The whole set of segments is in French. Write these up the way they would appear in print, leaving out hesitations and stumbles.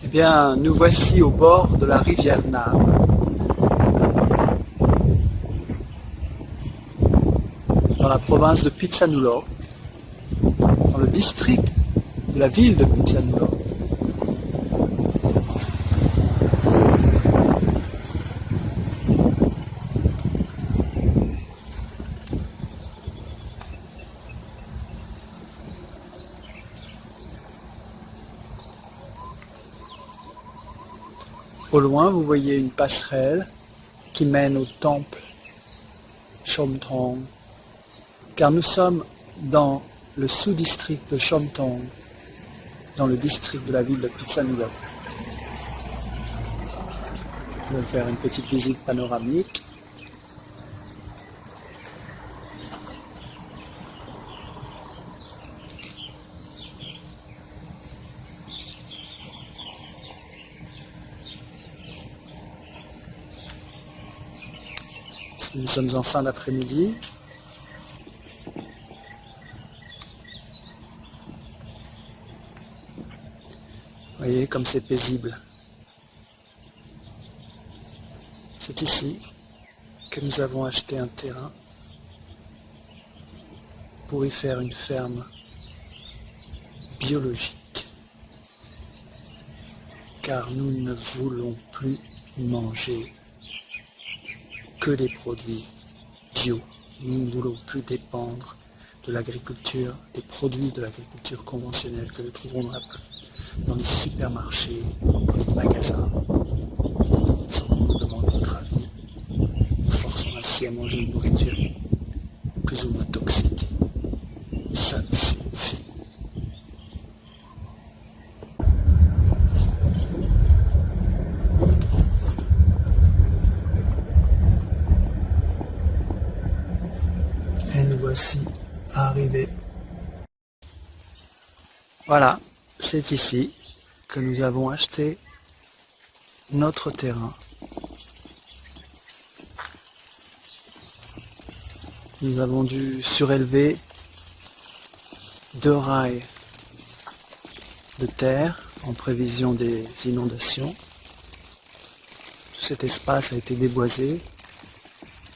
Eh bien, nous voici au bord de la rivière Naab, dans la province de Phitsanulok, dans le district de la ville de Phitsanulok. Au loin, vous voyez une passerelle qui mène au temple Chomtong, car nous sommes dans le sous-district de Chomtong, dans le district de la ville de Phitsanulok. Je vais faire une petite visite panoramique. Nous sommes en fin d'après-midi. Vous voyez comme c'est paisible. C'est ici que nous avons acheté un terrain pour y faire une ferme biologique. Car nous ne voulons plus manger que des produits bio. Nous ne voulons plus dépendre de l'agriculture, des produits de l'agriculture conventionnelle que nous trouverons dans les supermarchés, dans les magasins, sans qu'on nous demande notre avis. Nous forçons ainsi à manger une nourriture plus ou moins toxique. Ça suffit. Et nous voici arrivés. Voilà, c'est ici que nous avons acheté notre terrain. Nous avons dû surélever 2 rails de terre en prévision des inondations. Tout cet espace a été déboisé.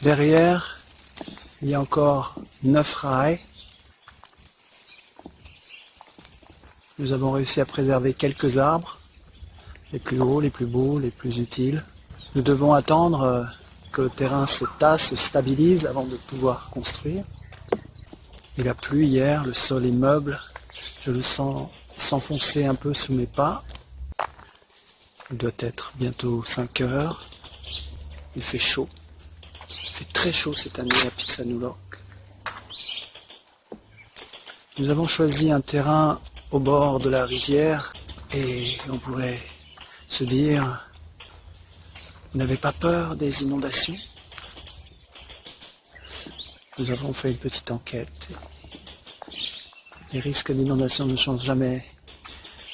Derrière, il y a encore 9 rails. Nous avons réussi à préserver quelques arbres, les plus hauts, les plus beaux, les plus utiles. Nous devons attendre que le terrain se tasse, se stabilise avant de pouvoir construire. Il a plu hier, le sol est meuble, je le sens s'enfoncer un peu sous mes pas. Il doit être bientôt 5 heures. Il fait chaud. Il fait très chaud cette année à Phitsanulok. Nous avons choisi un terrain au bord de la rivière et on pourrait se dire, vous n'avez pas peur des inondations? Nous avons fait une petite enquête. Les risques d'inondation ne sont jamais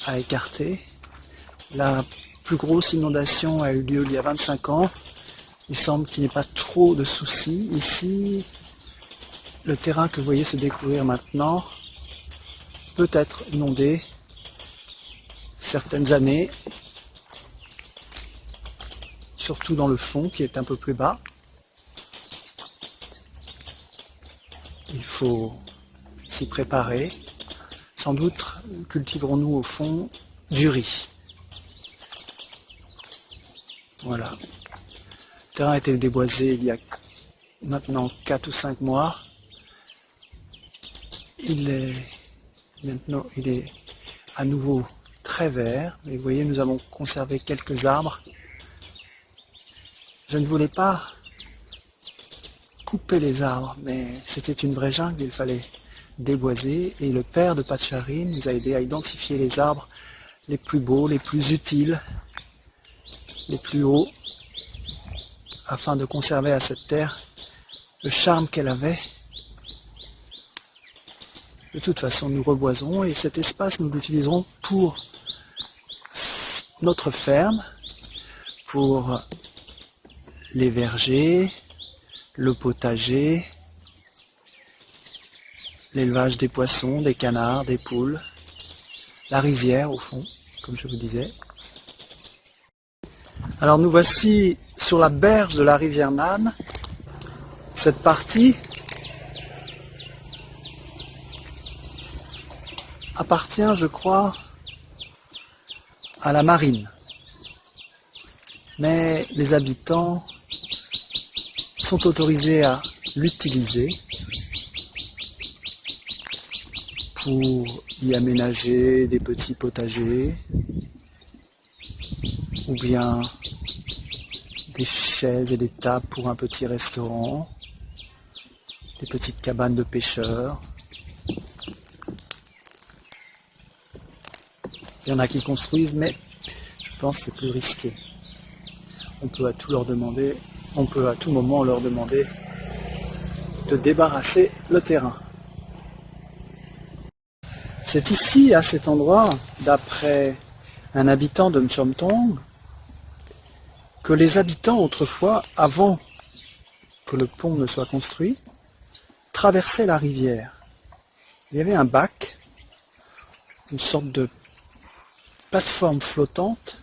à écarter. La plus grosse inondation a eu lieu il y a 25 ans. Il semble qu'il n'y ait pas trop de soucis. Ici, le terrain que vous voyez se découvrir maintenant peut être inondé certaines années, surtout dans le fond qui est un peu plus bas. Il faut s'y préparer. Sans doute cultiverons-nous au fond du riz. Voilà. Le terrain a été déboisé il y a maintenant 4 ou 5 mois. Il est à nouveau très vert. Et vous voyez, nous avons conservé quelques arbres. Je ne voulais pas couper les arbres, mais c'était une vraie jungle, il fallait déboiser. Et le père de Pacharin nous a aidé à identifier les arbres les plus beaux, les plus utiles, les plus hauts, afin de conserver à cette terre le charme qu'elle avait. De toute façon, nous reboiserons et cet espace, nous l'utiliserons pour notre ferme, pour les vergers, le potager, l'élevage des poissons, des canards, des poules, la rizière au fond, comme je vous disais. Alors nous voici sur la berge de la rivière Nan. Cette partie appartient, je crois, à la marine. Mais les habitants sont autorisés à l'utiliser pour y aménager des petits potagers ou bien des chaises et des tables pour un petit restaurant, des petites cabanes de pêcheurs. Il y en a qui construisent, mais je pense que c'est plus risqué. On peut à tout moment leur demander de débarrasser le terrain. C'est ici, à cet endroit, d'après un habitant de Mchomtong, que les habitants autrefois, avant que le pont ne soit construit, traversaient la rivière. Il y avait un bac, une sorte de plateforme flottante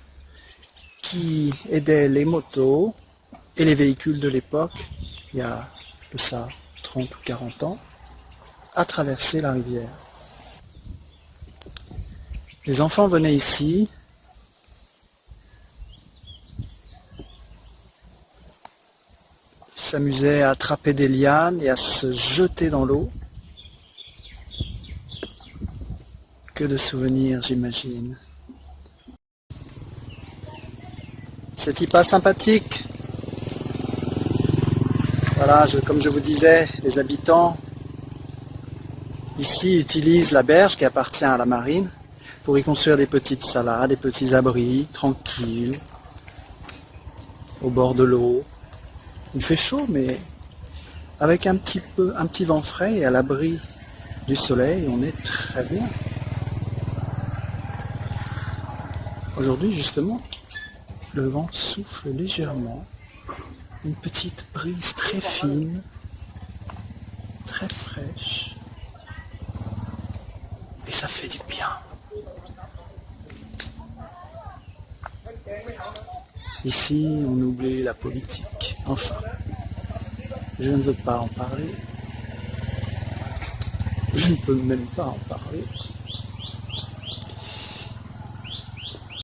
qui aidait les motos et les véhicules de l'époque, il y a de ça 30 ou 40 ans, à traverser la rivière. Les enfants venaient ici, s'amusaient à attraper des lianes et à se jeter dans l'eau. Que de souvenirs, j'imagine. C'est pas sympathique. Voilà, comme je vous disais, les habitants ici utilisent la berge qui appartient à la marine pour y construire des petites salades, des petits abris, tranquilles, au bord de l'eau. Il fait chaud, mais avec un petit vent frais et à l'abri du soleil, on est très bien. Aujourd'hui, justement, le vent souffle légèrement, une petite brise très fine, très fraîche, et ça fait du bien. Ici, on oublie la politique. Enfin, je ne veux pas en parler. Je ne peux même pas en parler.